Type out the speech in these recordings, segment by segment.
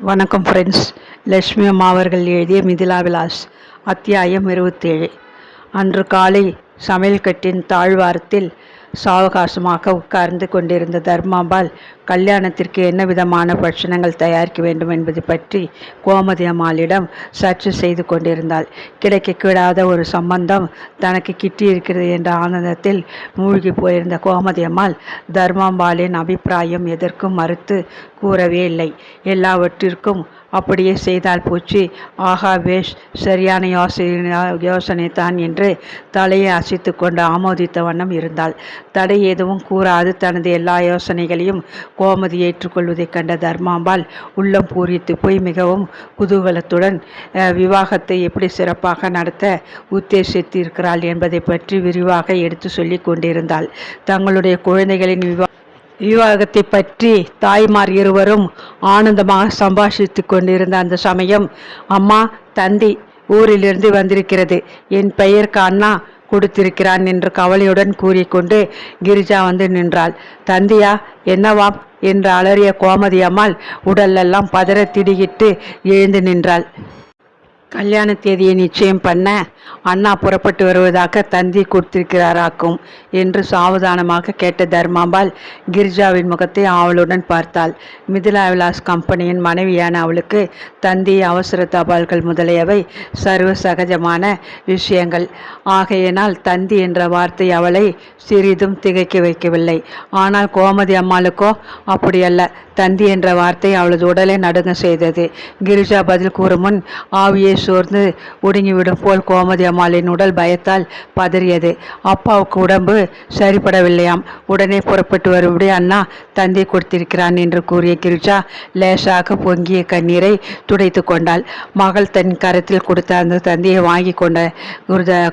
வணக்கம் ஃப்ரெண்ட்ஸ். லட்சுமி அம்மா அவர்கள் எழுதிய மிதிலா விலாஸ் அத்தியாயம் 27. அன்று காலை சமையல் கட்டின் தாழ்வாரத்தில் சாவகாசமாக உட்கார்ந்து கொண்டிருந்த தர்மாம்பாள் கல்யாணத்திற்கு என்ன விதமான பட்சணங்கள் தயாரிக்க வேண்டும் என்பது பற்றி கோமதி அம்மாளிடம் சர்ச்சை செய்து கொண்டிருந்தாள். கிடைக்க ஒரு சம்பந்தம் தனக்கு கிட்டியிருக்கிறது என்ற ஆனந்தத்தில் மூழ்கி போயிருந்த கோமதி அம்மாள் தர்மாம்பாளின் அபிப்பிராயம் எதற்கும் மறுத்து கூறவே இல்லை. எல்லாவற்றிற்கும் அப்படியே செய்தால் போச்சு, ஆகா பேஷ், சரியான யோசனை தான் என்று தலையை அசைத்து கொண்டு ஆமோதித்த வண்ணம் இருந்தாள். தடை எதுவும் கூறாது தனது எல்லா யோசனைகளையும் கோமதி ஏற்றுக்கொள்வதைக் கண்ட தர்மாம்பாள் உள்ளம் பூரித்து போய் மிகவும் குதூகலத்துடன் விவாகத்தை எப்படி சிறப்பாக நடத்த உத்தேசித்திருக்கிறாள் என்பதை பற்றி விரிவாக எடுத்து சொல்லி கொண்டிருந்தாள். தங்களுடைய குழந்தைகளின் விவாகத்தை பற்றி தாய்மார் இருவரும் ஆனந்தமாக சம்பாஷித்து கொண்டிருந்த அந்த சமயம், அம்மா, தந்தி ஊரிலிருந்து வந்திருக்கிறது, என் பெயருக்கு அண்ணா கொடுத்திருக்கிறான் என்று கவலையுடன் கூறிக்கொண்டு கிரிஜா வந்து நின்றாள். தந்தியா, என்னவாம் என்று அலறிய கோமதி அம்மாள் உடலெல்லாம் பதற திடுகிட்டு எழுந்து நின்றாள். கல்யாண தேதியை நிச்சயம் பண்ண அண்ணா புறப்பட்டு வருவதாக தந்தி கொடுத்திருக்கிறாராக்கும் என்று சாவதானமாக கேட்ட தர்மாம்பாள் கிரிஜாவின் முகத்தை ஆவலுடன் பார்த்தாள். மிதிலா விலாஸ் கம்பெனியின் மனைவியான அவளுக்கு தந்தி, அவசர தபால்கள் முதலியவை சர்வ சகஜமான விஷயங்கள். ஆகையினால் தந்தி என்ற வார்த்தை அவளை சிறிதும் திகைக்க வைக்கவில்லை. ஆனால் கோமதி அம்மாளுக்கோ அப்படியல்ல. தந்தி என்ற வார்த்தை அவளது உடலை நடுங்க செய்தது. கிரிஜா பதில் கூறும் முன் ஆவியை சோர்ந்து ஒடுங்கிவிடும் போல் கோமதி அம்மாளின் உடல் பயத்தால் பதறியது. அப்பாவுக்கு உடம்பு சரிபடவில்லையாம். உடனே புறப்பட்டு வரும்படி அண்ணா தந்தி கொடுத்திருக்கிறான் என்று கூறிய கிரிஜா லேசாக பொங்கிய கண்ணீரை துடைத்து கொண்டாள். மகள் தன் கரத்தில் கொடுத்த அந்த தந்தியை வாங்கி கொண்ட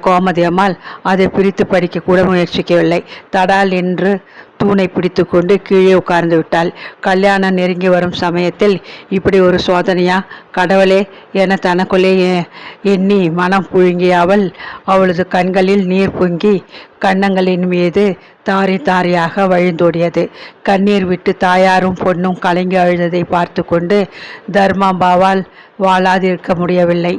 கோமதி அம்மாள் அதை பிரித்து படிக்க கூட முயற்சிக்கவில்லை. தடால் என்று தூணை பிடித்து கொண்டு கீழே உட்கார்ந்து விட்டாள். கல்யாணம் நெருங்கி வரும் சமயத்தில் இப்படி ஒரு சோதனையா கடவுளே என தனக்குள்ளே எண்ணி மனம் புழுங்கிய அவள் அவளது கண்களில் நீர் பொங்கி கன்னங்களின் மீது தாரி தாரியாக வழிந்தோடியது. கண்ணீர் விட்டு தாயாரும் பொண்ணும் கலங்கி அழுததை பார்த்து கொண்டு தர்மாம்பாவால் வாழாதிருக்க முடியவில்லை.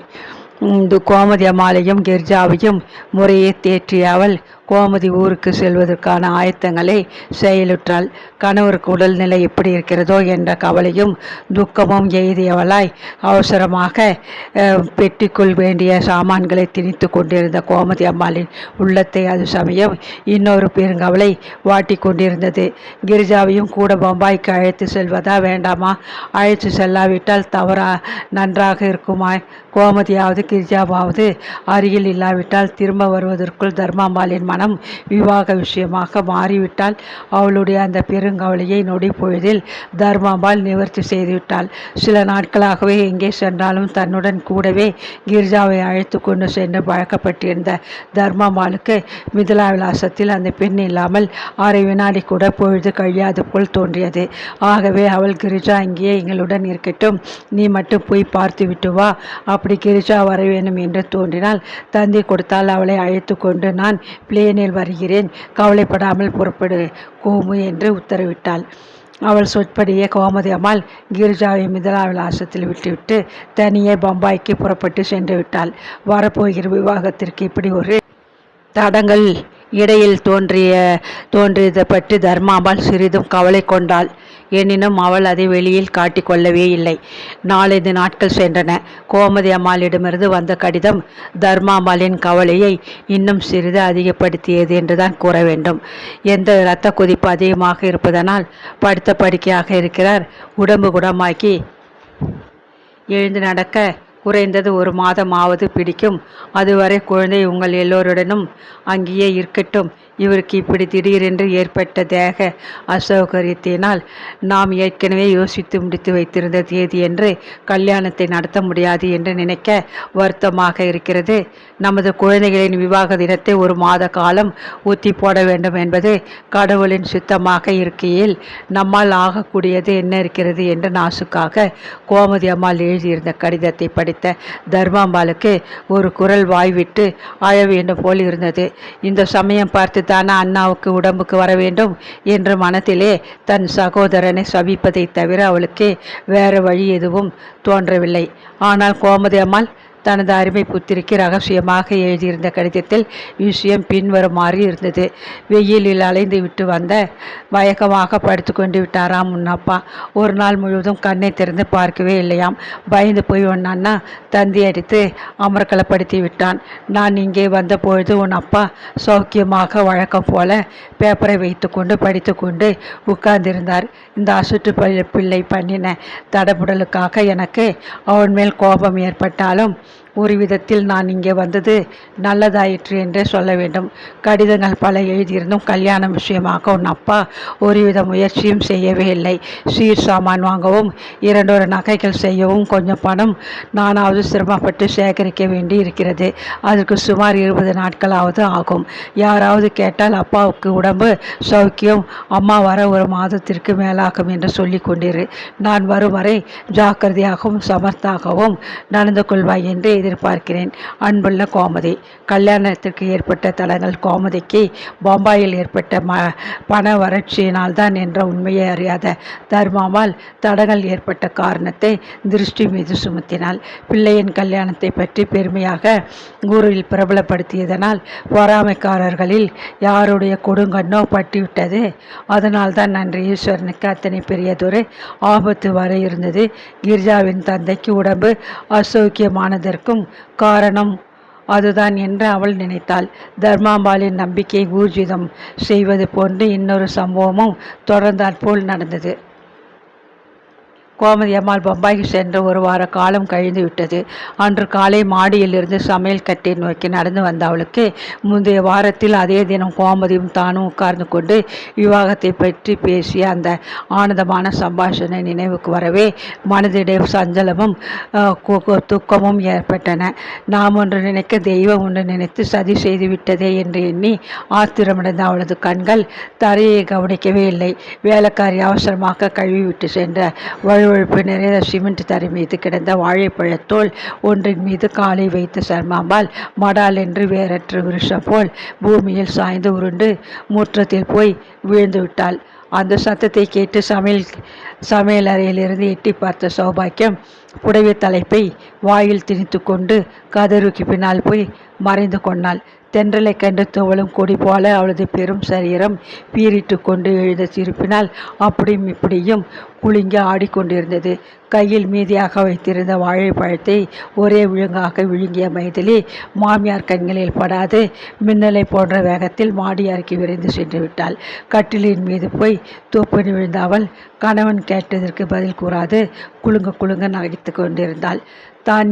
கோமதி அம்மாளையும் கிரிஜாவையும் முறையே தேற்றிய அவள் கோமதி ஊருக்கு செல்வதற்கான ஆயத்தங்களை செயலுற்றாள். கணவருக்கு உடல்நிலை எப்படி இருக்கிறதோ என்ற கவலையும் துக்கமும் எய்தியவளாய் அவசரமாக பெட்டிக்குள் வேண்டிய சாமான்களை திணித்து கொண்டிருந்த கோமதி அம்மாளின் உள்ளத்தை அது சமயம் இன்னொரு பெருங்கவலை வாட்டி கொண்டிருந்தது. கிரிஜாவையும் கூட பம்பாய்க்கு அழைத்து செல்வதா வேண்டாமா? அழைத்து செல்லாவிட்டால் நன்றாக இருக்குமா? கோமதியாவது கிரிஜாவாவது அருகில் இல்லாவிட்டால் திரும்ப வருவதற்குள் தர்மாம்பாளின் மனம் விவாக விஷயமாக மாறிவிட்டால் அவளுடைய அந்த பெருங்கவலையை நொடி பொழுதில் தர்மாம்பாள் நிவர்த்தி செய்துவிட்டாள். சில நாட்களாகவே எங்கே சென்றாலும் தன்னுடன் கூடவே கிரிஜாவை அழைத்து கொண்டு சென்று பழக்கப்பட்டிருந்த தர்மாம்பாளுக்கு மிதிலா விலாசத்தில் அந்த பெண் இல்லாமல் அரை வினாடி கூட பொழுது கழியாது போல் தோன்றியது. ஆகவே அவள், கிரிஜா இங்கேயே எங்களுடன் இருக்கட்டும், நீ மட்டும் போய் பார்த்து விட்டு வா. அப்படி கிரிஜா வர வேண்டும் என்று தோன்றினால் தந்தி கொடுத்தால் அவளை அழைத்து கொண்டு நான் பிளேனில் வருகிறேன், கவலைப்படாமல் புறப்படு கோமு என்று உத்தரவிட்டாள். அவள் சொற்படியே கோமதி அம்மாள் கிரிஜாவை மிதிலா விலாசத்தில் விட்டுவிட்டு தனியே பம்பாய்க்கு புறப்பட்டு சென்று விட்டாள். வரப்போகிற விவாகத்திற்கு இப்படி ஒரு தடங்கள் இடையில் தோன்றியதை பற்றி தர்மாம்பாள் சிறிதும் கவலை கொண்டாள். எனினும் அவள் அதை வெளியில் காட்டிக்கொள்ளவே இல்லை. 4-5 நாட்கள் சென்றன. கோமதி அம்மாளிடமிருந்து வந்த கடிதம் தர்மாம்பாளின் கவலையை இன்னும் சிறிது அதிகப்படுத்தியது என்றுதான் கூற வேண்டும். எந்த இரத்த கொதிப்பு அதிகமாக இருப்பதனால் படுத்த படுக்கையாக இருக்கிறார். உடம்பு குடமாக்கி எழுந்து நடக்க குறைந்தது 1 மாதமாவது பிடிக்கும். அதுவரை குழந்தை உங்கள் எல்லோருடனும் அங்கேயே இருக்கட்டும். இவருக்கு இப்படி திடீரென்று ஏற்பட்ட தேக அசௌகரியத்தினால் நாம் ஏற்கனவே யோசித்து முடித்து வைத்திருந்த தேதி என்று கல்யாணத்தை நடத்த முடியாது என்று நினைக்க வருத்தமாக இருக்கிறது. நமது குழந்தைகளின் விவாக தினத்தை 1 மாத காலம் ஊற்றி போட வேண்டும் என்பது கடவுளின் சித்தமாக இருக்கையில் நம்மால் ஆகக்கூடியது என்ன இருக்கிறது என்று நாசுக்காக கோமதி அம்மாள் எழுதியிருந்த கடிதத்தை படித்த தர்மாம்பாளுக்கு ஒரு குரல் வாய்விட்டு அழ வேண்டும் போல் இருந்தது. இந்த சமயம் பார்த்து இப்படித்தான அண்ணாவுக்கு உடம்புக்கு வர வேண்டும் என்று மனத்திலே தன் சகோதரனை சபிப்பதை தவிர அவளுக்கு வேறு வழி எதுவும் தோன்றவில்லை. ஆனால் கோமதி அம்மாள் தனது அருமை புத்திரிக்கு ரகசியமாக எழுதியிருந்த கடிதத்தில் விஷயம் பின்வருமாறு இருந்தது. வெயிலில் அலைந்து விட்டு வந்த மயக்கமாக படுத்து கொண்டு விட்டாராம் உன் அப்பா. ஒரு நாள் முழுவதும் கண்ணை திறந்து பார்க்கவே இல்லையாம். பயந்து போய் உன் அண்ணா தந்தி அடித்து அமர்க்கலப்படுத்தி விட்டான். நான் இங்கே வந்த பொழுது உன் அப்பா சௌக்கியமாக வழக்கம் போல பேப்பரை வைத்து கொண்டு படித்து கொண்டு உட்கார்ந்திருந்தார். இந்த அசுற்று பிள்ளை பண்ணின தடபுடலுக்காக எனக்கு அவன் மேல் கோபம் ஏற்பட்டாலும் ஒரு விதத்தில் நான் இங்கே வந்தது நல்லதாயிற்று என்றே சொல்ல வேண்டும். கடிதங்கள் பல எழுதியிருந்தும் கல்யாணம் விஷயமாக உன் அப்பா ஒருவித முயற்சியும் செய்யவே இல்லை. சீர் சாமான் வாங்கவும் 2 நகைகள் செய்யவும் கொஞ்சம் பணம் நானாவது சிரமப்பட்டு சேகரிக்க வேண்டி இருக்கிறது. அதற்கு சுமார் 20 நாட்களாவது ஆகும். யாராவது கேட்டால் அப்பாவுக்கு உடம்பு சௌக்கியம், அம்மா வர ஒரு மாதத்திற்கு மேலாகும் என்று சொல்லி கொண்டிரு. நான் வரும் வரை ஜாக்கிரதையாகவும் சமர்த்தாகவும் நடந்து கொள்வாய் என்று எதிர்பார்க்கிறேன். அன்புள்ள கோமதி. கல்யாணத்திற்கு ஏற்பட்ட தடங்கள் கோமதிக்கு பம்பாயில் ஏற்பட்ட பண வறட்சியினால் தான் என்ற உண்மையை அறியாத தர்மாமால் தடங்கள் ஏற்பட்ட காரணத்தை திருஷ்டி மீது சுமத்தினாள். பிள்ளையின் கல்யாணத்தை பற்றி பெருமையாக ஊரில் பிரபலப்படுத்தியதனால் பொறாமைக்காரர்களில் யாருடைய கொடுங்கண்ணோ பட்டிவிட்டது. அதனால் தான் நன்றி ஈஸ்வரனுக்கு அத்தனை பெரியதொரு ஆபத்து வர இருந்தது. கிரிஜாவின் தந்தைக்கு உடம்பு அசௌக்கியமானதற்கும் காரணம் அதுதான் என்று அவள் நினைத்தாள். தர்மாம்பாளின் நம்பிக்கை ஊர்ஜிதம் செய்வது போன்று இன்னொரு சம்பவமும் தொடர்ந்தாற்போல் நடந்தது. கோமதி அம்மாள் பம்பாய்க்கு சென்று ஒரு வார காலம் கழிந்து விட்டது. அன்று காலை மாடியிலிருந்து சமையல் கட்டை நோக்கி நடந்து வந்த அவளுக்கு முந்தைய வாரத்தில் அதே தினம் கோமதியும் தானும் உட்கார்ந்து கொண்டு விவாகத்தை பற்றி பேசிய அந்த ஆனந்தமான சம்பாஷணை நினைவுக்கு வரவே மனதிடையே சஞ்சலமும் துக்கமும் ஏற்பட்டன. நாம் ஒன்று நினைக்க தெய்வம் ஒன்று நினைத்து சதி செய்து விட்டதே என்று எண்ணி ஆத்திரமடைந்த அவளது கண்கள் தரையை கவனிக்கவே இல்லை. வேலைக்காரி அவசரமாக கழுவிவிட்டு சென்ற வழுவழுப்பு நிறைய சிமெண்ட் தரை மீது கிடந்த வாழைப்பழத்தோல் ஒன்றின் மீது காலை வைத்து சர்மாம்பாள் மடால் என்று வேறற்ற விருஷம் போல் பூமியில் சாய்ந்து உருண்டு முற்றத்தில் போய் விழுந்து விட்டாள். அந்த சத்தத்தை கேட்டு சமையல் அறையிலிருந்து எட்டி பார்த்த சௌபாக்கியம் புடவை தலைப்பை வாயில் திணித்து கொண்டு கதருக்கு பின்னால் போய் மறைந்து கொண்டாள். தென்றலை கண்டு துவளும் கொடி போல அவளது பெரும் சரீரம் பீறிட்டு கொண்டு எழுத திருப்பினால் அப்படியும் இப்படியும் குலுங்கி ஆடிக்கொண்டிருந்தது. கையில் மீதியாக வைத்திருந்த வாழைப்பழத்தை ஒரே விழுங்காக விழுங்கிய மைதிலி மாமியார் கண்களில் படாது மின்னலை போன்ற வேகத்தில் மாடி அறைக்கு விரைந்து சென்று விட்டாள். கட்டிலின் மீது போய் தூப்பணி விழுந்த அவள் கணவன் கேட்டதற்கு பதில் கூறாது குலுங்க நகைத்து கொண்டிருந்தாள். தான்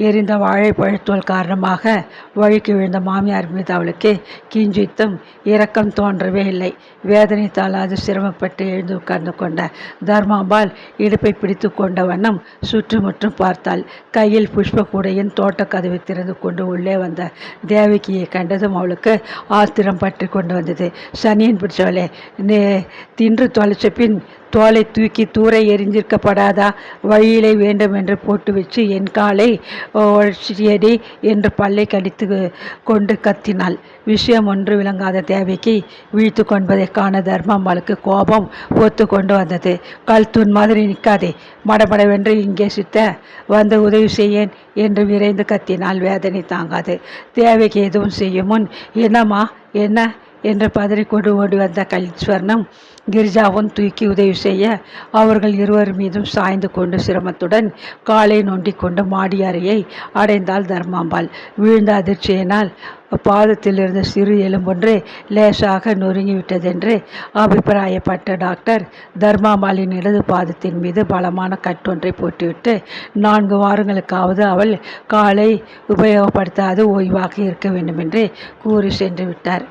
எரிந்த வாழைப்பழத்தோல் காரணமாக வழுக்கி விழுந்த மாமியார் மீது அவளுக்கு கிஞ்சித்தும் இரக்கம் தோன்றவே இல்லை. வேதனை தாளாது சிரமப்பட்டு எழுந்து உட்கார்ந்து கொண்ட தர்மாம்பாள் இடுப்பை பிடித்து கொண்ட வண்ணம் சுற்றுமுற்றும் பார்த்தாள். கையில் புஷ்ப கூடையின் தோட்ட கதவை திறந்து கொண்டு உள்ளே வந்த தேவகியை கண்டதும் அவளுக்கு ஆத்திரம் பற்றி கொண்டு வந்தது. சனியன் பிடிச்சவளே, தின்று தொலைச்ச பின் தோலை தூக்கி தூர எரிஞ்சிருக்கப்படாதா? வழியிலே வேண்டும் என்று போட்டு வச்சு என் காலை ஒழிச்சியடி என்று பல்லை கடித்து கொண்டு கத்தினாள். விஷயம் ஒன்று விளங்காத தேவைக்கு விழித்து கொண்டதை காண தர்மாம்பாளுக்கு கோபம் ஒத்து கொண்டு வந்தது. கல் தூண் மாதிரி நிற்காதே, மடமடவென்று இங்கே சித்த வந்து உதவி செய்யேன் என்று விரைந்து கத்தினாள். வேதனை தாங்காது. தேவைக்கு எதுவும் செய்யும் முன் என்னம்மா என்ன என்று பதறிக்கொண்டு ஓடி வந்த கல்ஸ்வர்ணம் கிரிஜாவும் தூக்கி உதவி செய்ய அவர்கள் இருவர் மீதும் சாய்ந்து கொண்டு சிரமத்துடன் காலை நொண்டி கொண்டு மாடி அறையை அடைந்தாள் தர்மாம்பாள். விழுந்த அதிர்ச்சியினால் பாதத்தில் இருந்த சிறு எலும்பொன்று லேசாக நொறுங்கிவிட்டதென்று அபிப்பிராயப்பட்ட டாக்டர் தர்மாம்பாளின் இடது பாதத்தின் மீது பலமான கட்டொன்றை போட்டுவிட்டு 4 வாரங்களுக்காவது அவள் காலை உபயோகப்படுத்தாது ஓய்வாக இருக்க வேண்டுமென்று கூறி சென்று விட்டார்.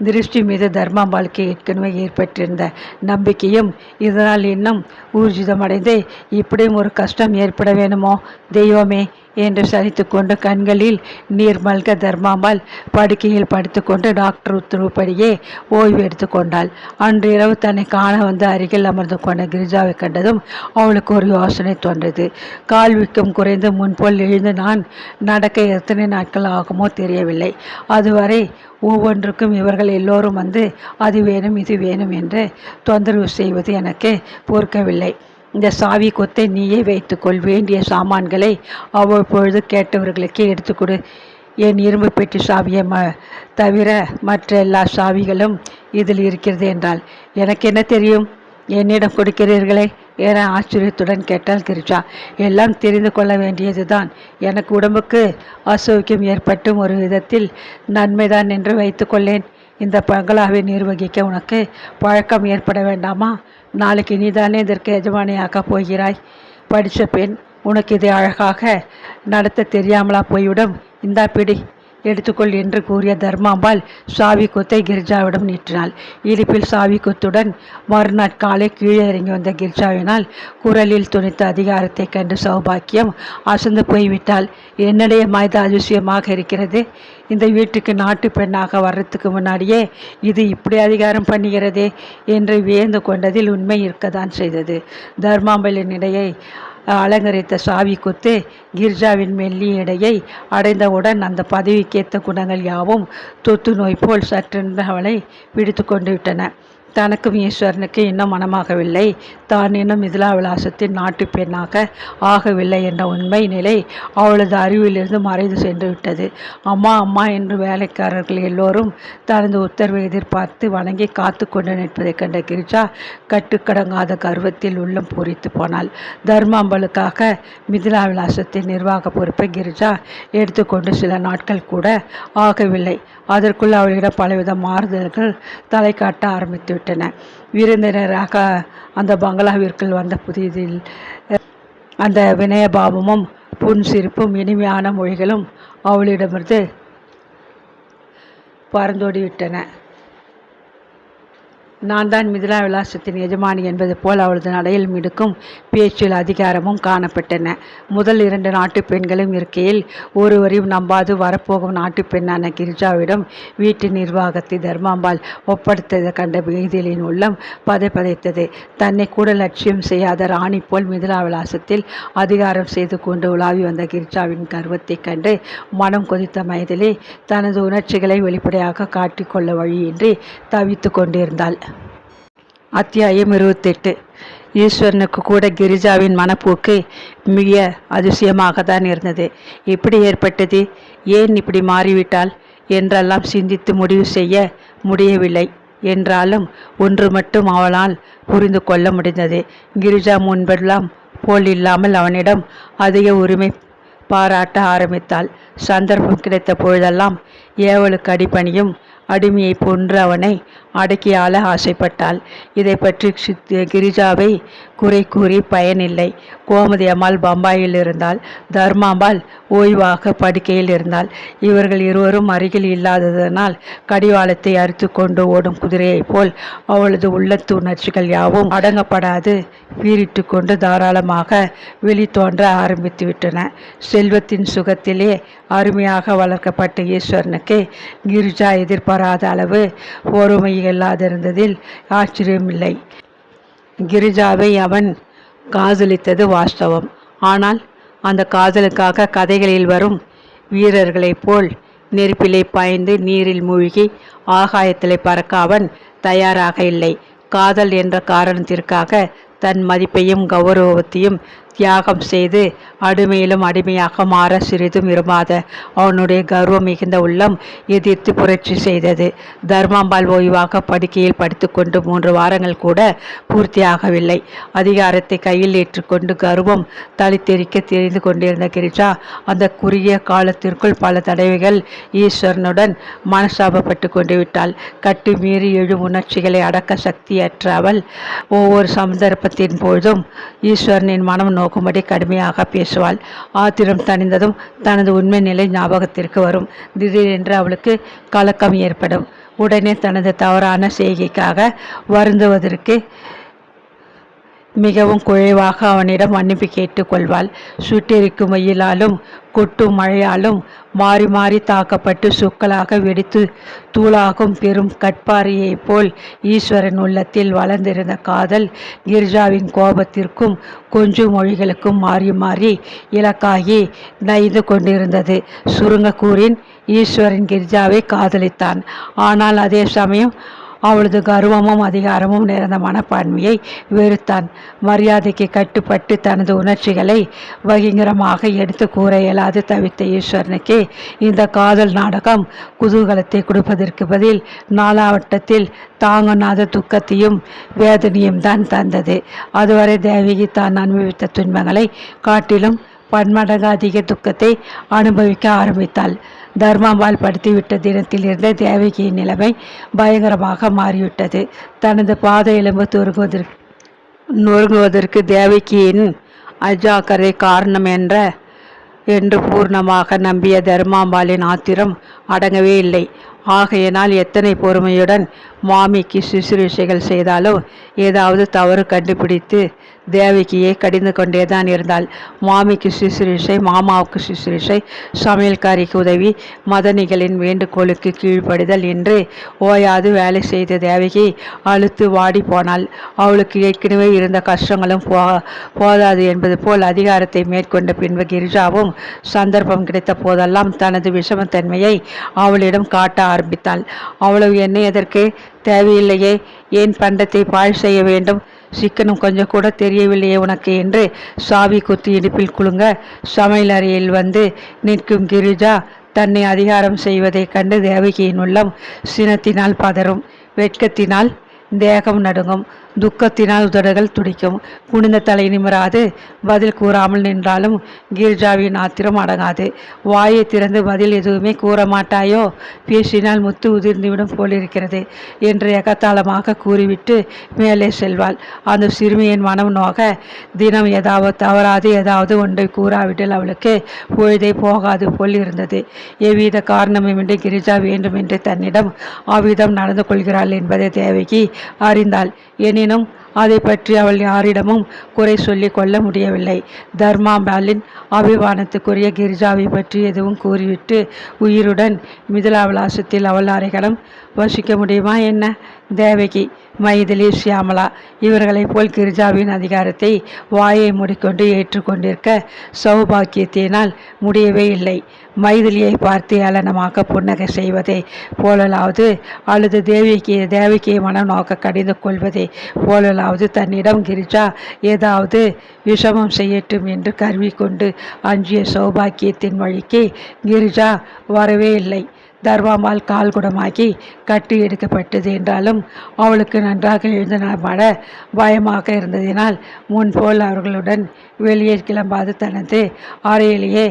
திருஷ்டி மீது தர்மாம்பாளுக்கு ஏற்கனவே ஏற்பட்டிருந்த நம்பிக்கையும் இதனால் இன்னும் ஊர்ஜிதமடைந்து இப்படியும் ஒரு கஷ்டம் ஏற்பட வேணுமோ தெய்வமே என்று சலித்து கொண்டு கண்களில் நீர் மல்க தர்மாம்பாள் படுக்கையில் படுத்துக்கொண்டு டாக்டர் உத்தரவுப்படியே ஓய்வு எடுத்து கொண்டாள். அன்று இரவு தன்னை காண வந்து அருகில் அமர்ந்து கொண்ட கிரிஜாவை கண்டதும் அவளுக்கு ஒரு யோசனை தோன்றது. கால் வீக்கம் குறைந்து முன்போல் எழுந்து நான் நடக்க எத்தனை நாட்கள் ஆகுமோ தெரியவில்லை. அதுவரை ஒவ்வொன்றுக்கும் இவர்கள் எல்லோரும் வந்து அது வேணும் இது வேணும் என்று தொந்தரவு செய்வது எனக்கு பொறுக்கவில்லை. இந்த சாவி கொத்தை நீயே வைத்துக்கொள். வேண்டிய சாமான்களை அவ்வப்பொழுது கேட்டவர்களுக்கே எடுத்துக்கொடு. என் இரும்பு பெட்டி சாவியை தவிர மற்ற எல்லா சாவிகளும் இதில் இருக்கிறது என்றால் எனக்கு என்ன தெரியும், என்னிடம் கொடுக்கிறீர்களே என ஆச்சரியத்துடன் கேட்டாள் கிரிஜா. எல்லாம் தெரிந்து கொள்ள வேண்டியதுதான். எனக்கு உடம்புக்கு அசௌக்கியம் ஏற்பட்டும் ஒரு விதத்தில் நன்மைதான் என்று வைத்துக்கொள்ளேன். இந்த பங்களாவை நிர்வகிக்க உனக்கு பழக்கம் ஏற்பட வேண்டாமா? நாளைக்கு நீதானே இதற்கு எஜமானியாக்கப் போகிறாய். படித்த பெண், உனக்கு இதை அழகாக நடத்த தெரியாமலா போய்விடும். இந்தா பிடி, எடுத்துக்கொள் என்று கூறிய தர்மாம்பாள் சாவி கொத்தை கிரிஜாவிடம் நீட்டினாள். இடுப்பில் சாவி கொத்துடன் மறுநாட்காலை கீழே இறங்கி வந்த கிரிஜாவினால் குரலில் துணித்த அதிகாரத்தை கண்டு சௌபாக்கியம் அசந்து போய்விட்டாள். என்னுடைய மைத அதிசயமாக இருக்கிறது. இந்த வீட்டுக்கு நாட்டு பெண்ணாக வர்றதுக்கு முன்னாடியே இது இப்படி அதிகாரம் பண்ணுகிறதே என்று வியந்து கொண்டதில் உண்மை இருக்கத்தான் செய்தது. தர்மாம்பலின் இடையை அலங்கரித்த சாவி கொத்து கிரிஜாவின் மெல்லிய இடையை அடைந்தவுடன் அந்த பதவிக்கேற்ற குணங்கள் யாவும் தொத்து நோய் போல் சற்றென்று அவளை பிடித்து கொண்டு விட்டன. தனக்கும் ஈஸ்வரனுக்கு இன்னும் மனமாகவில்லை. தான் இன்னும் மிதிலா விலாசத்தின் நாட்டு பெண்ணாக ஆகவில்லை என்ற உண்மை நிலை அவளது அறிவிலிருந்து மறைந்து சென்று விட்டது. அம்மா அம்மா என்று வேலைக்காரர்கள் எல்லோரும் தனது உத்தரவை எதிர்பார்த்து வணங்கி காத்து கொண்டு நிற்பதைக் கண்ட கிரிஜா கட்டுக்கடங்காத கர்வத்தில் உள்ளம் பூரித்து போனாள். தர்மாம்பலுக்காக மிதிலா விலாசத்தின் நிர்வாக பொறுப்பை கிரிஜா எடுத்துக்கொண்டு சில நாட்கள் கூட ஆகவில்லை. அதற்குள் அவளிடம் பலவித மாறுதல்கள் தலை காட்ட ஆரம்பித்து விட்டன. விருந்தினராக அந்த பங்களாவிற்குள் வந்த புதிதில் அந்த வினயபாவமும் புன்சிரிப்பும் இனிமையான மொழிகளும் அவளிடமிருந்து பறந்தோடிவிட்டன. நான் தான் மிதிலா விலாசத்தின் எஜமானி என்பது போல் அவளது நடையில் மிடுக்கும் பேச்சில் அதிகாரமும் காணப்பட்டன. முதல் 2 நாட்டு பெண்களும் இருக்கையில் ஒருவரையும் நம்பாது வரப்போகும் நாட்டு பெண்ணான கிரிஜாவிடம் வீட்டு நிர்வாகத்தை தர்மாம்பாள் ஒப்படைத்ததை கண்ட பீதிலின் உள்ளம் பதைத்தது. தன்னை கூட லட்சியம் செய்யாத ராணி போல் மிதிலா விலாசத்தில் அதிகாரம் செய்து கொண்டு உலாவி வந்த கிரிஜாவின் கர்வத்தை கண்டு மனம் கொதித்த மைதிலி தனது உணர்ச்சிகளை வெளிப்படையாக காட்டிக்கொள்ள வழியின்றி தவித்து கொண்டிருந்தாள். அத்தியாயம் 28. ஈஸ்வரனுக்கு கூட கிரிஜாவின் மனப்போக்கு மிக அதிசயமாகத்தான் இருந்தது. எப்படி ஏற்பட்டது, ஏன் இப்படி மாறிவிட்டாள் என்றெல்லாம் சிந்தித்து முடிவு செய்ய முடியவில்லை. என்றாலும் ஒன்று மட்டும் அவளால் புரிந்து கொள்ள முடிந்தது. கிரிஜா முன்பெல்லாம் போல் இல்லாமல் அவனிடம் அதிக உரிமை பாராட்ட ஆரம்பித்தாள். சந்தர்ப்பம் கிடைத்த பொழுதெல்லாம் ஏவலுக்கு அடிபணியும் அடிமையை போன்று அவனை அடக்கியாள ஆசைப்பட்டாள். இதை பற்றி கிரிஜாவை குறை கூறி பயனில்லை. கோமதி அம்மாள் பம்பாயில் இருந்தால், தர்மாம்பாள் ஓய்வாக படுக்கையில் இருந்தாள். இவர்கள் இருவரும் அருகில் இல்லாததனால் கடிவாளத்தை அறுத்து கொண்டு ஓடும் குதிரையைப் போல் அவளது உள்ளத்து உணர்ச்சிகள் யாவும் அடங்கப்படாது வீறிட்டு கொண்டு தாராளமாக வெளித்தோன்ற ஆரம்பித்து விட்டன. செல்வத்தின் சுகத்திலே அருமையாக வளர்க்கப்பட்ட ஈஸ்வரனுக்கு கிரிஜா எதிர்பாராத அளவு பொறுமை இல்லாதிருந்ததில் ஆச்சரியமில்லை. கிரிஜாவை அவன் காதலித்தது வாஸ்தவம். ஆனால் அந்த காதலுக்காக கதைகளில் வரும் வீரர்களைப் போல் நெருப்பிலே பாய்ந்து நீரில் மூழ்கி ஆகாயத்திலே பறக்க அவன் தயாராக இல்லை. காதல் என்ற காரணத்திற்காக தன் மதிப்பையும் கௌரவத்தையும் தியாகம் செய்து அடிமையிலும் அடிமையாக மாற சிறிதும் விரும்பாத அவனுடைய கர்வம் மிகுந்த உள்ளம் எதிர்த்து புரட்சி செய்தது. தர்மாம்பாள் ஓய்வாக படுக்கையில் படுத்துக்கொண்டு 3 வாரங்கள் கூட பூர்த்தியாகவில்லை. அதிகாரத்தை கையில் ஏற்றுக்கொண்டு கர்வம் தளித்தெறிக்க தெரிந்து கொண்டிருந்த கிரிஜா அந்த குறுகிய காலத்திற்குள் பல தடவைகள் ஈஸ்வரனுடன் மனசாபப்பட்டு கொண்டு விட்டாள். கட்டு மீறி எழும் உணர்ச்சிகளை அடக்க சக்தியற்ற அவள் ஒவ்வொரு சந்தர்ப்பத்தின் பொழுதும் ஈஸ்வரனின் மனம் நோக்கும்படி கடுமையாக பேசுவாள். ஆத்திரம் தணிந்ததும் தனது உண்மை நிலை ஞாபகத்திற்கு வரும். திடீரென்று அவளுக்கு கலக்கம் ஏற்படும். உடனே தனது தவறான செய்கைக்காக வருந்துவதற்கு மிகவும் குழைவாக அவனிடம் மன்னிப்பு கேட்டுக்கொள்வாள். சுட்டெரிக்கும் வெயிலாலும் கொட்டும் மழையாலும் மாறி மாறி தாக்கப்பட்டு சுக்கலாக வெடித்து தூளாகும் பெரும் கட்பாரியைப் போல் ஈஸ்வரன் உள்ளத்தில் வளர்ந்திருந்த காதல் கிரிஜாவின் கோபத்திற்கும் கொஞ்சம் மொழிகளுக்கும் மாறி மாறி இலக்காகி நைந்து கொண்டிருந்தது. சுருங்க கூறின், ஈஸ்வரன் கிரிஜாவை காதலித்தான். ஆனால் அதே சமயம் அவளது கர்வமும் அதிகாரமும் நிறைந்த மனப்பான்மையை வெறுத்தான். மரியாதைக்கு கட்டுப்பட்டு தனது உணர்ச்சிகளை வகிங்கரமாக எடுத்து கூற இயலாது தவித்த ஈஸ்வரனுக்கு இந்த காதல் நாடகம் குதூகலத்தை கொடுப்பதற்கு பதில் நாளாவட்டத்தில் தாங்கொண்ணாத துக்கத்தையும் வேதனையும் தான் தந்தது. அதுவரை தேவகி தான் அனுபவித்த துன்பங்களை காட்டிலும் பன்மடங்கு அதிக துக்கத்தை அனுபவிக்க ஆரம்பித்தாள். தர்மாம்பாள் படுத்திவிட்ட தினத்திலிருந்தே தேவகியின் நிலைமை பயங்கரமாக மாறிவிட்டது. தனது பாத எலும்பு நொறுங்குவதற்கு தேவகியின் அஜாக்கிரதை காரணம் என்று பூர்ணமாக நம்பிய தர்மாம்பாளின் ஆத்திரம் அடங்கவே இல்லை. ஆகையினால் எத்தனை பொறுமையுடன் மாமிக்கு சுசுரூஷைகள் செய்தாலும் ஏதாவது தவறு கண்டுபிடித்து தேவகியை கடிந்து கொண்டேதான் இருந்தாள். மாமிக்கு சுசுரூஷை, மாமாவுக்கு சுசுரூஷை, சமையல்காரிக்கு உதவி, மதனிகளின் வேண்டுகோளுக்கு கீழ்ப்படிதல் என்று ஓயாது வேலை செய்த தேவகி அழுத்து வாடி போனாள். அவளுக்கு ஏற்கனவே இருந்த கஷ்டங்களும் போதாது என்பது போல் அதிகாரத்தை மேற்கொண்ட பின்பு கிரிஜாவும் சந்தர்ப்பம் கிடைத்த போதெல்லாம் தனது விஷமத்தன்மையை அவளிடம் காட்ட ஆரம்பித்தாள். அவ்வளவு எண்ணெய் எதற்கு? தேவையில்லையே. ஏன் பண்டத்தை பாழ் செய்ய வேண்டும்? சிக்கனம் கொஞ்சம் கூட தெரியவில்லையே உனக்கு என்று சாவி குத்தி இடுப்பில் குலுங்க சமையலறையில் வந்து நிற்கும் கிரிஜா தன்னை அதிகாரம் செய்வதைக் கண்டு தேவகியின் உள்ளம் சினத்தினால் பதறும், வெட்கத்தினால் தேகம் நடுங்கும், துக்கத்தினால் உதடுகள் துடிக்கும். குனிந்த தலை நிமிராது பதில் கூறாமல் நின்றாலும் கிரிஜாவின் ஆத்திரம் அடங்காது. வாயை திறந்து பதில் எதுவுமே கூற மாட்டாயோ? பேசினால் முத்து உதிர்ந்துவிடும் போலிருக்கிறது என்று எகத்தாளமாக கூறிவிட்டு மேலே செல்வாள். அந்த சிறுமியின் மனம் நோக தினம் தவறாது ஏதாவது ஒன்றை கூறாவிட்டால் அவளுக்கு பொழுதே போகாது போல் இருந்தது. எவ்வித காரணமுமின்றி கிரிஜா வேண்டுமென்று தன்னிடம் அவ்விதம் நடந்து கொள்கிறாள் என்பதை தேவகி அறிந்தாள். எனினும் அதை பற்றி அவள் யாரிடமும் குறை சொல்லி கொள்ள முடியவில்லை. தர்மாம்பாளின் அபிமானத்துக்குரிய கிரிஜாவை பற்றி எதுவும் கூறிவிட்டு உயிருடன் மிதிலா விலாசத்தில் அவள் அரைக்கலம் வசிக்க முடியுமா என்ன? தேவகி, மைதிலி, சியாமலா இவர்களைப் போல் கிரிஜாவின் அதிகாரத்தை வாயை மூடிக்கொண்டு ஏற்றுக்கொண்டிருக்க சௌபாக்கியத்தினால் முடியவே இல்லை. மைதிலியை பார்த்து ஏளனமாக புன்னகை செய்வதை போலலாவது அல்லது தேவகியை மனம் நோக்க கடிந்து கொள்வதை போலலாவது தன்னிடம் கிரிஜா ஏதாவது விஷமம் செய்யட்டும் என்று கருவி கொண்டு அஞ்சிய சௌபாக்கியத்தின் வழிக்கு கிரிஜா வரவே இல்லை. தர்மாம்பாள் கால் குடமாக்கி கட்டி எடுக்கப்பட்டது என்றாலும் அவளுக்கு நன்றாக எழுந்து நடமாட பயமாக இருந்ததினால் முன்போல் அவர்களுடன் வெளியே கிளம்பாது தனது அறையிலேயே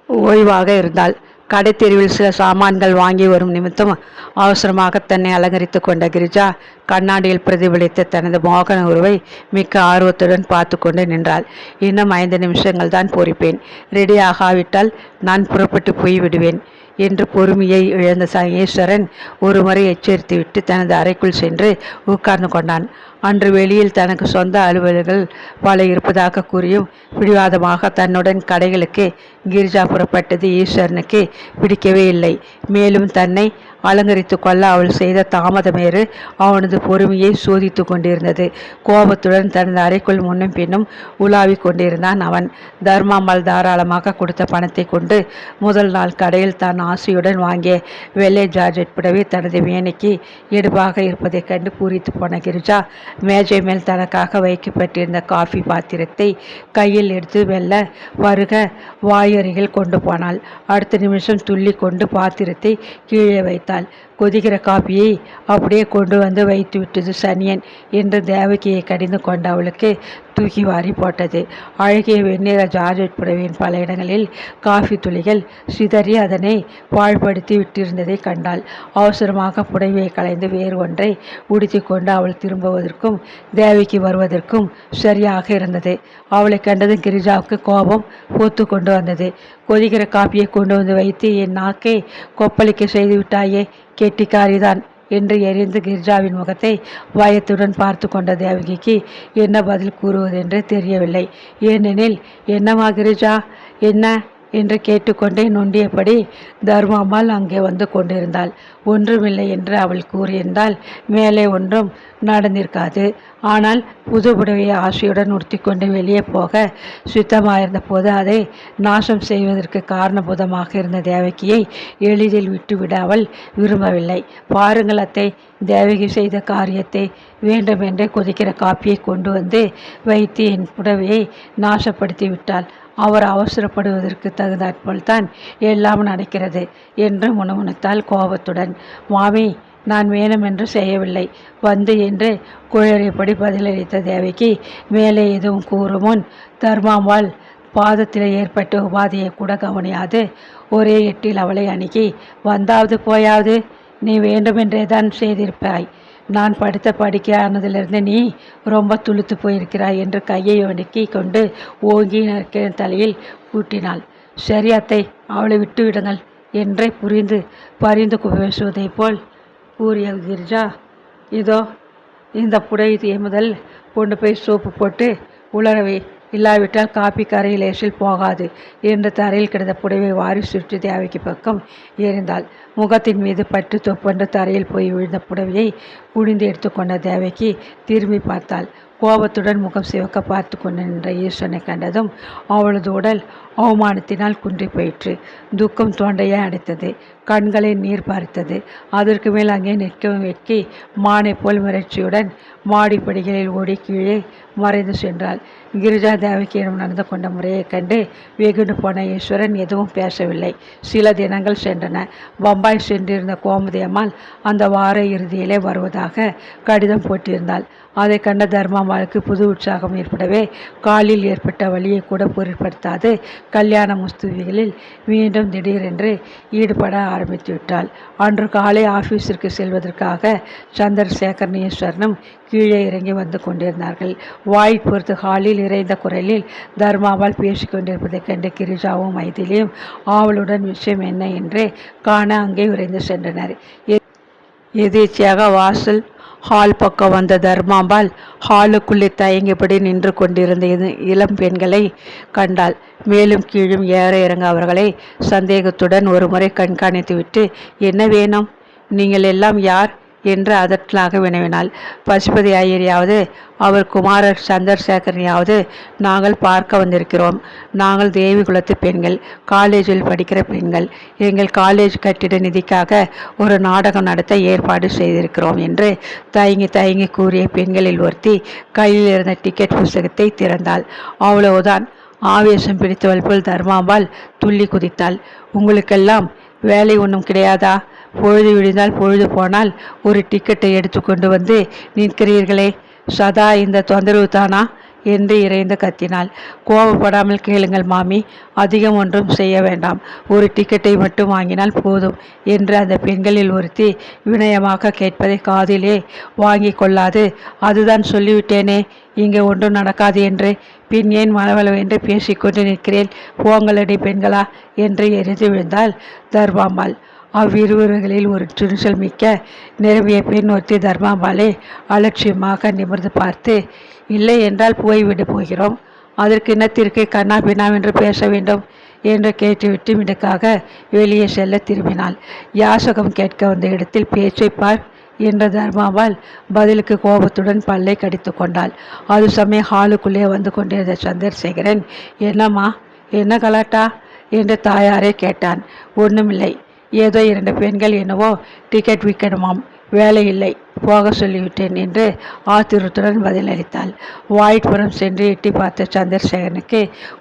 ஓய்வாக இருந்தாள். கடைத்தெருவில் சில சாமான்கள் வாங்கி வரும் நிமித்தம் அவசரமாக தன்னை அலங்கரித்து கொண்ட கிரிஜா கண்ணாடியில் பிரதிபலித்த தனது மோகன உருவை மிக்க ஆர்வத்துடன் பார்த்து கொண்டு நின்றாள். இன்னும் 5 நிமிஷங்கள் தான் பொறிப்பேன். ரெடி ஆகாவிட்டால் நான் புறப்பட்டு போய் விடுவேன் என்று பொறுமையை இழந்த ஈஸ்வரன் ஒருமுறை எச்சரித்துவிட்டு தனது அறைக்குள் சென்று உட்கார்ந்து கொண்டான். அன்று வெளியில் தனக்கு சொந்த அலுவலர்கள் பல இருப்பதாக கூறியும் பிடிவாதமாக தன்னுடன் கடைகளுக்கு கிரிஜா புறப்பட்டது ஈஸ்வரனுக்கு பிடிக்கவே இல்லை. மேலும் தன்னை அலங்கரித்து கொள்ள அவள் செய்த தாமதமேறு அவனது பொறுமையை சோதித்து கொண்டிருந்தது. கோபத்துடன் தனது அறைக்குள் முன்னும் பின்னும் உலாவிக் கொண்டிருந்தான் அவன். தர்மாம்பாள் தாராளமாக கொடுத்த பணத்தை கொண்டு முதல் நாள் கடையில் தான் ஆசையுடன் வாங்கிய வெள்ளை ஜார்ஜெட் புடவை தனது மேனைக்கு எடுப்பாக இருப்பதைக் கண்டு பூரித்து போன கிரிஜா மேஜை மேல் தனக்காக வைக்கப்பட்டிருந்த காஃபி பாத்திரத்தை கையில் எடுத்து வெல்ல வருக வாயருகில் கொண்டு போனாள். அடுத்த நிமிஷம் துள்ளி கொண்டு பாத்திரத்தை கீழே வைத்தாள். கொதிக்கிற காப்பியை அப்படியே கொண்டு வந்து வைத்து விட்டது சனியன் என்று தேவகியை கடிந்து கொண்ட அவளுக்கு தூக்கி வாரி போட்டது. அழகிய வெண்ணிற ஜார்ஜெட் புடவையின் பல இடங்களில் காஃபி துளிகள் சிதறி அதனை பாழ்படுத்தி விட்டிருந்ததை கண்டாள். அவசரமாக புடவையை களைந்து வேறு ஒன்றை உடுத்தி கொண்டு அவள் திரும்புவதற்கும் தேவகி வருவதற்கும் சரியாக இருந்தது. அவளை கண்டதும் கிரிஜாவுக்கு கோபம் பொத்து கொண்டு வந்தது. கொதிக்கிற காப்பியை கொண்டு வந்து வைத்து என் நாக்கை கொப்பளிக்க செய்து விட்டாயே, கெட்டிக்காரிதான் என்று எரிந்து கிரிஜாவின் முகத்தை பயத்துடன் பார்த்து கொண்ட தேவகிக்கு என்ன பதில் கூறுவதென்று தெரியவில்லை. ஏனெனில், என்னம்மா கிரிஜா, என்ன என்று கேட்டுக்கொண்டே நொண்டியபடி தர்மாம்பாள் அங்கே வந்து கொண்டிருந்தாள். ஒன்றுமில்லை என்று அவள் கூறியிருந்தால் மேலே ஒன்றும் நடந்திருக்காது. ஆனால் புது புடவையை ஆசையுடன் உடுத்தி கொண்டு வெளியே போக சுத்தமாயிருந்த போது அதை நாசம் செய்வதற்கு காரணபூதமாக இருந்த தேவகியை எளிதில் விட்டுவிட அவள் விரும்பவில்லை. பாருங்கள் அத்தை, தேவகி செய்த காரியத்தை. வேண்டுமென்றே கொதிக்கிற காப்பியை கொண்டு வந்து வைத்து என் புடவையை நாசப்படுத்தி விட்டாள். அவர் அவசரப்படுவதற்கு தகுந்தாற்போல்தான் எல்லாம் நடக்கிறது என்று முணுமுணுத்தாள் கோபத்துடன். மாமி, நான் வேணுமென்று செய்யவில்லை, வந்து என்று குழறியபடி பதிலளித்த தேவகி மேலே எதுவும் கூறும் முன் தர்மாம்பாள் பாதத்தில் ஏற்பட்ட உபாதையை கூட கவனியாது ஒரே எட்டில் அவளை அணுகி, வந்தாவது போயாவது நீ வேண்டுமென்றே தான் செய்திருப்பாய். நான் படுத்த படுக்கையானதிலிருந்து நீ ரொம்ப துளுத்து போயிருக்கிறாய் என்று கையை ஒடுக்கி கொண்டு ஓங்கி நறுக்கிற தலையில் கூட்டினாள். சரி அத்தை, அவளை விட்டு விடுங்கள் என்றே பரிந்து பேசுவதை போல் கூறிய கிரிஜா, இதோ இந்த புடையை முதல் கொண்டு போய் சோப்பு போட்டு உலரவை, இல்லாவிட்டால் காப்பி கரை லேசில் போகாது என்று தரையில் கிடந்த புடவை வாரி சுற்றி தேவைக்கு பக்கம் எறிந்தாள். முகத்தின் மீது பட்டு தொப்பென்று தரையில் போய் விழுந்த புடவையை குனிந்து எடுத்துக்கொண்ட தேவைக்கு திரும்பி பார்த்தாள். கோபத்துடன் முகம் சிவக்க பார்த்து கொண்டு நின்ற ஈஸ்வரனை கண்டதும் அவளது உடல் அவமானத்தினால் குன்றி போயிற்று. துக்கம் தொண்டையை அடைத்தது, கண்களை நீர் பார்த்தது. அதற்கு மேல் அங்கே நிற்கவும் வெட்கி மானை போல் மிரட்சியுடன் மாடிப்படிகளில் ஓடி கீழே மறைந்து சென்றாள். கிரிஜா தேவகியிடம் நடந்து கொண்ட முறையைக் கண்டு வெகுண்டு போன ஈஸ்வரன் எதுவும் பேசவில்லை. சில தினங்கள் சென்றன. பம்பாய் சென்றிருந்த கோமதி அம்மாள் அந்த வார இறுதியிலே வருவதாக கடிதம் போட்டிருந்தாள். அதை கண்ட தர்மாம்பாளுக்கு புது உற்சாகம் ஏற்படவே காலில் ஏற்பட்ட வலியை கூட பொருட்படுத்தாது கல்யாண முஸ்துவிகளில் மீண்டும் திடீரென்று ஈடுபட ஆரம்பித்து விட்டாள். அன்று காலை ஆஃபீஸிற்கு செல்வதற்காக சந்திரசேகரன் ஈஸ்வரனும் கீழே இறங்கி வந்து கொண்டிருந்தார்கள். வாய் பொறுத்து ஹாலில் இறைந்த குரலில் தர்மாம்பாள் பேசிக்கொண்டிருப்பதைக் கண்டு கிரிஜாவும் மைதிலியும் ஆவலுடன் விஷயம் என்ன என்று காண அங்கே விரைந்து சென்றனர். எதேச்சியாக வாசல் ஹால் பக்கம் வந்த தர்மாம்பாள் ஹாலுக்குள்ளே தயங்கியபடி நின்று கொண்டிருந்த இளம் பெண்களை கண்டாள். மேலும் கீழும் ஏற இறங்க அவர்களை சந்தேகத்துடன் ஒருமுறை கண்காணித்துவிட்டு, என்ன வேணும், நீங்கள் எல்லாம் யார் என்று அதட்டலாக வினவினாள். பசுபதி ஐயரையாவது அவர் குமாரர் சந்திரசேகரனையாவது நாங்கள் பார்க்க வந்திருக்கிறோம். நாங்கள் தேவி குலத்து பெண்கள், காலேஜில் படிக்கிற பெண்கள். எங்கள் காலேஜ் கட்டிட நிதிக்காக ஒரு நாடகம் நடத்த ஏற்பாடு செய்திருக்கிறோம் என்று தயங்கி கூறிய பெண்களில் ஒருத்தி கையில் இருந்த டிக்கெட் புஸ்தகத்தை திறந்தாள். அவ்வளவுதான். ஆவேசம் பிடித்தவள் போல் தர்மாம்பாள் துள்ளி குதித்தாள். உங்களுக்கெல்லாம் வேலை ஒன்றும் கிடையாதா? பொழுது விடிந்தால் பொழுது போனால் ஒரு டிக்கெட்டை எடுத்து கொண்டு வந்து நிற்கிறீர்களே, சதா இந்த தொந்தரவு தானா என்று இறைந்து கத்தினாள். கோபப்படாமல் கேளுங்கள் மாமி, அதிகம் ஒன்றும் செய்ய வேண்டாம், ஒரு டிக்கெட்டை மட்டும் வாங்கினால் போதும் என்று அந்த பெண்களில் ஒருத்தி வினயமாக கேட்பதை காதிலே வாங்கி கொள்ளாது, அதுதான் சொல்லிவிட்டேனே, இங்கே ஒன்றும் நடக்காது என்று, பின் ஏன் மளவளவென்று பேசிக்கொண்டு நிற்கிறேன், போங்களடி பெண்களா என்று எரிந்து விழுந்தாள் தர்மாம்பாள். அவ்விருவர்களில் ஒரு துணிச்சல் மிக்க நிரம்பிய பெண் ஒருத்தி தர்மாம்பாளை அலட்சியமாக நிமிர்ந்து பார்த்து, இல்லை என்றால் போய்விட போகிறோம், அதற்கு இனத்திற்கு கண்ணா பின்னாவென்று பேச வேண்டும் என்று கேட்டுவிட்டு மிடுக்காக வெளியே செல்ல திரும்பினாள். யாசகம் கேட்க வந்த இடத்தில் பேச்சை பார் என்ற தர்மாம்பாள் பதிலுக்கு கோபத்துடன் பல்லை கடித்து கொண்டாள். அது சமயம் ஹாலுக்குள்ளே வந்து கொண்டிருந்த சந்திரசேகரன், என்னம்மா, என்ன கலாட்டா என்று தாயாரே கேட்டான். ஒன்றுமில்லை, ஏதோ 2 பெண்கள் என்னவோ டிக்கெட் விற்கணுமாம், வேலை இல்லை, போக சொல்லிவிட்டேன் என்று ஆத்திரத்துடன் பதிலளித்தாள். வாய்ப்புறம் சென்று எட்டி பார்த்த சந்திரசேகரனுக்கு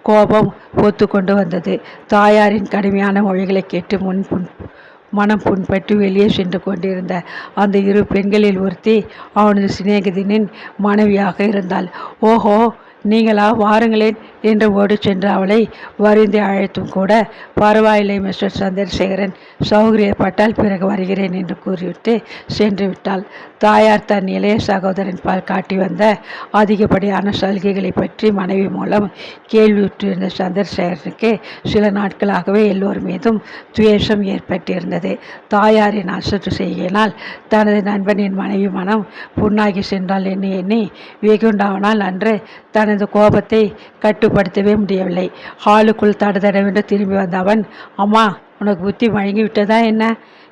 கோபம் பொத்து கொண்டு வந்தது. தாயாரின் கடுமையான மொழிகளை கேட்டு மனம் புண்பட்டு வெளியே சென்று கொண்டிருந்த அந்த 2 பெண்களில் ஒருத்தி அவனது சிநேகிதனின் மனைவியாக இருந்தாள். ஓஹோ, நீங்களா வாருங்களேன் என்று ஓடிச் சென்று அவளை வருந்தி அழைத்தும் கூட, பரவாயில்லை மிஸ்டர் சந்திரசேகரன், சௌகரியப்பட்டால் பிறகு வருகிறேன் என்று கூறிவிட்டு சென்று விட்டாள். தாயார் தன் இளைய சகோதரன் பால் காட்டி வந்த அதிகப்படியான சலுகைகளை பற்றி மனைவி மூலம் கேள்வியுற்றிருந்த சந்திரசேகரனுக்கு சில நாட்களாகவே எல்லோர் மீதும் துவேஷம் ஏற்பட்டிருந்தது. தாயாரின் அசட்டு செய்கையினால் தனது நண்பனின் மனைவி மனம் புண்ணாகி சென்றால் எண்ணி எண்ணி வெகுண்டாவனால் அன்று தனது கோபத்தை கட்டுப்படுத்தவே முடியவில்லை. ஹாலுக்குள் தடதடவென்று திரும்பி வந்த அவன், அம்மா, உனக்கு புத்தி வழங்கி விட்டதா என்ன?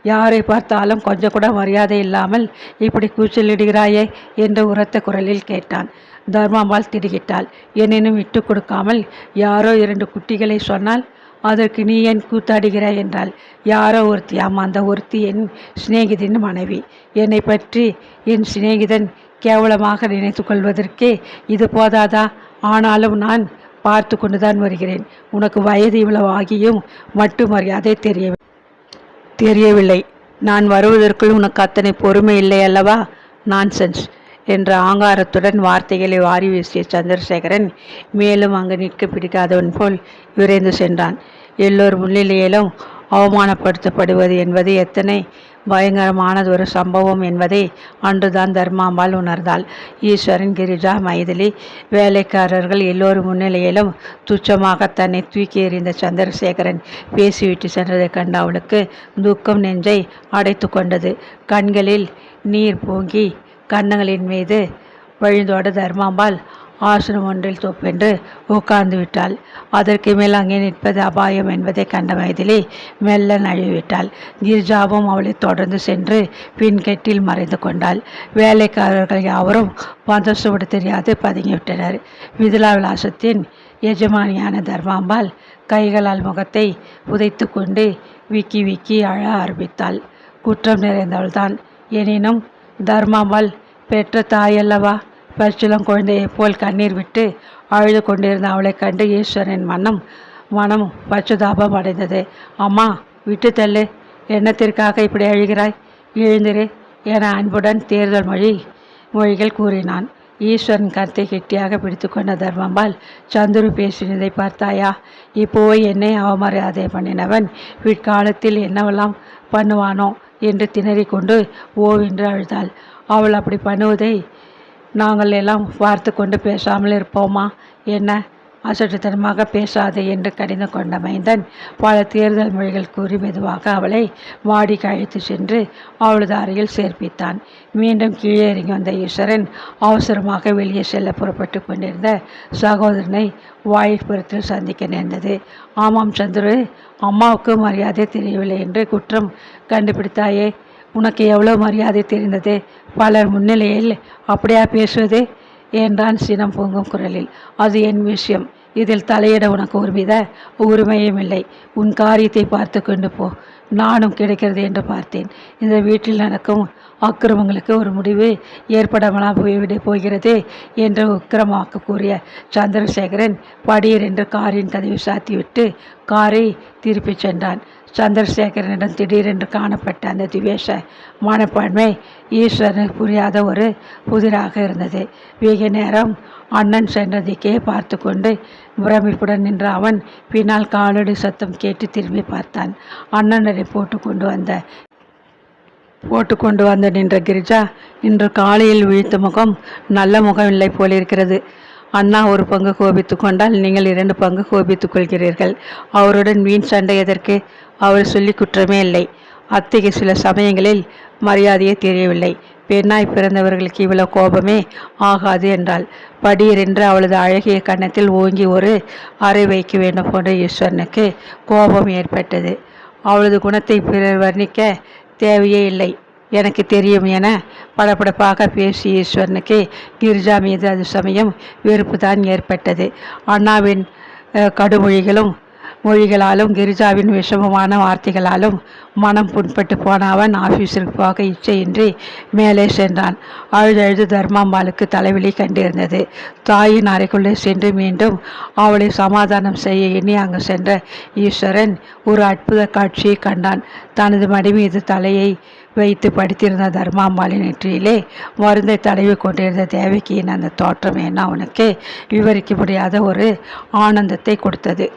யாரை பார்த்தாலும் கொஞ்சம் கூட மரியாதை இல்லாமல் இப்படி கூச்சலிடுகிறாயே என்று உரத்த குரலில் கேட்டான். தர்மாம்பாள் திடுகிட்டாள். எனினும் விட்டு கொடுக்காமல், யாரோ 2 குட்டிகளை சொன்னால் அதற்கு நீ ஏன் கூத்தாடுகிறாய் என்றாள். யாரோ ஒருத்தி, அந்த ஒருத்தி என் சிநேகிதின் மனைவி. என்னை பற்றி என் சிநேகிதன் கேவலமாக நினைத்து கொள்வதற்கே இது போதாதா? ஆனாலும் நான் பார்த்து கொண்டுதான் வருகிறேன். உனக்கு வயது இவ்வளவு ஆகியும் மட்டு மரியாதை தெரியவில்லை. நான் வருவதற்குள் உனக்கு அத்தனை பொறுமை இல்லை அல்லவா? நான்சென்ஸ் என்ற ஆங்காரத்துடன் வார்த்தைகளை வாரி வீசிய சந்திரசேகரன் மேலும் அங்கு நிற்க பிடிக்காதவன் போல் விரைந்து சென்றான். எல்லோர் முன்னிலையிலும் அவமானப்படுத்தப்படுவது என்பது எத்தனை பயங்கரமானதொரு சம்பவம் என்பதை அன்றுதான் தர்மாம்பாள் உணர்ந்தாள். ஈஸ்வரன், கிரிஜா, மைதிலி, வேலைக்காரர்கள் எல்லோரும் முன்னிலையிலும் துச்சமாக தன்னை தூக்கி எறிந்த சந்திரசேகரன் பேசிவிட்டு சென்றதை கண்டு அவளுக்கு துக்கம் நெஞ்சை அடைத்து கொண்டது. கண்களில் நீர் பொங்கி கன்னங்களின் மீது வழிந்தோட தர்மாம்பாள் ஆசனம் ஒன்றில் தொப்பென்று உட்கார்ந்து விட்டாள். அதற்கு மேல் அங்கே நிற்பது அபாயம் என்பதை கண்ட மைதிலி மெல்ல நழுவிவிட்டாள். கிரிஜாவும் அவளை தொடர்ந்து சென்று பின்கெட்டில் மறைந்து கொண்டாள். வேலைக்காரர்கள் யாவரும் பந்தசுவடு தெரியாது பதுங்கிவிட்டனர். மிதிலா விலாசத்தின் எஜமானியான தர்மாம்பாள் கைகளால் முகத்தை புதைத்து கொண்டு விக்கி விக்கி அழ ஆரம்பித்தாள். குற்றம் நிறைந்தவள்தான். எனினும் தர்மாம்பாள் பெற்ற தாயல்லவா? பச்சிளம் குழந்தையைப் போல் கண்ணீர் விட்டு அழுது கொண்டிருந்த அவளை கண்டு ஈஸ்வரன் மனம் பச்சுதாபம் அடைந்தது. அம்மா, விட்டு தள்ளு. எண்ணத்திற்காக இப்படி அழுகிறாய்? எழுந்திரு என அன்புடன் தேர்தல் மொழிகள் கூறினான். ஈஸ்வரன் கருத்தை கெட்டியாக பிடித்து கொண்ட தர்மாம்பாள், சந்துரு பேசினதை பார்த்தாயா? இப்போ என்னை அவமரியாதை பண்ணினவன் பிற்காலத்தில் என்னவெல்லாம் பண்ணுவானோ என்று திணறிக்கொண்டு ஓவென்று அழுதாள். அவள் அப்படி பண்ணுவதை நாங்கள் எல்லாம் பார்த்து கொண்டு பேசாமல் இருப்போமா என்ன? அசட்டுத்தனமாக பேசாதே என்று கடிந்து கொண்ட மைந்தன் பல தேர்தல் மொழிகள் கூறி மெதுவாக அவளை வாடிக்கு அழைத்து சென்று அவளது அறையில் சேர்ப்பித்தான். மீண்டும் கீழே இறங்கி வந்த ஈஸ்வரன் அவசரமாக வெளியே செல்ல புறப்பட்டு கொண்டிருந்த சகோதரனை வாயிற்புறத்தில் சந்திக்க நேர்ந்தது. ஆமாம் சந்துரு, அம்மாவுக்கு மரியாதை தெரியவில்லை என்று குற்றம் கண்டுபிடித்தாயே. உனக்கு எவ்வளோ மரியாதை தெரிந்தது? பலர் முன்னிலையில் அப்படியா பேசுவது என்றான் சினம் பொங்கும் குரலில். அது என் விஷயம். இதில் தலையிட உனக்கு ஒருவித உரிமையும் இல்லை. உன் காரியத்தை பார்த்து கொண்டு போ. நானும் கிடைக்கிறது என்று பார்த்தேன். இந்த வீட்டில் நடக்கும் அக்கிரமங்களுக்கு ஒரு முடிவு ஏற்படாமலா போகிறது என்று உக்கிரமாக்க கூறிய சந்திரசேகரன் படீர் என்று காரின் கதவை சாத்திவிட்டு காரை திருப்பிச் சென்றான். சந்திரசேகரனிடம் திடீரென்று காணப்பட்ட அந்த திவேஷ மனப்பான்மை ஈஸ்வரனுக்கு புரியாத ஒரு புதிராக இருந்தது. வெகு நேரம் அண்ணன் சென்றதைக்கே பார்த்து கொண்டு பிரமிப்புடன் நின்ற அவன் பின்னால் காலடி சத்தம் கேட்டு திரும்பி பார்த்தான். அண்ணனரை போட்டுக்கொண்டு வந்து நின்ற கிரிஜா இன்று காலையில் விழித்த முகம் நல்ல முகம் இல்லை போலிருக்கிறது. அண்ணா ஒரு பங்கு கோபித்து கொண்டால் நீங்கள் 2 பங்கு கோபித்துக் கொள்கிறீர்கள். அவருடன் வீண் சண்டை எதற்கு? அவர் சொல்லி குற்றமே இல்லை. அத்தகைய சில சமயங்களில் மரியாதையே தெரியவில்லை. பெண்ணாய் பிறந்தவர்களுக்கு இவ்வளவு கோபமே ஆகாது என்றாள். படீரென்று அவளது அழகிய கன்னத்தில் ஓங்கி ஒரு அறை வைக்க வேண்டும் போன்ற ஈஸ்வரனுக்கு கோபம் ஏற்பட்டது. அவளது குணத்தை பிறர் வர்ணிக்க தேவையே இல்லை, எனக்கு தெரியும் என படபடப்பாக பேசிய ஈஸ்வரனுக்கு கிரிஜா மீது அது சமயம் வெறுப்பு தான் ஏற்பட்டது. அண்ணாவின் மொழிகளாலும் கிரிஜாவின் விஷமமான வார்த்தைகளாலும் மனம் புண்பட்டு போன அவன் ஆஃபீஸிற்கு போக இச்சையின்றி மேலே சென்றான். அழுதழுது தர்மாம்பாளுக்கு தலைவலி கண்டிருந்தது. தாயின் அறைக்குள்ளே சென்று மீண்டும் அவளை சமாதானம் செய்ய எண்ணி அங்கு சென்ற ஈஸ்வரன் ஒரு அற்புத காட்சியை கண்டான். தனது மடி மீது தலையை வைத்து படித்திருந்த தர்மாம்பாளின் நெற்றியிலே மருந்தை தடவி கொண்டிருந்த தேவகியின் அந்த தோற்றம் என்ன அவனுக்கு விவரிக்க முடியாத ஒரு ஆனந்தத்தை கொடுத்தது.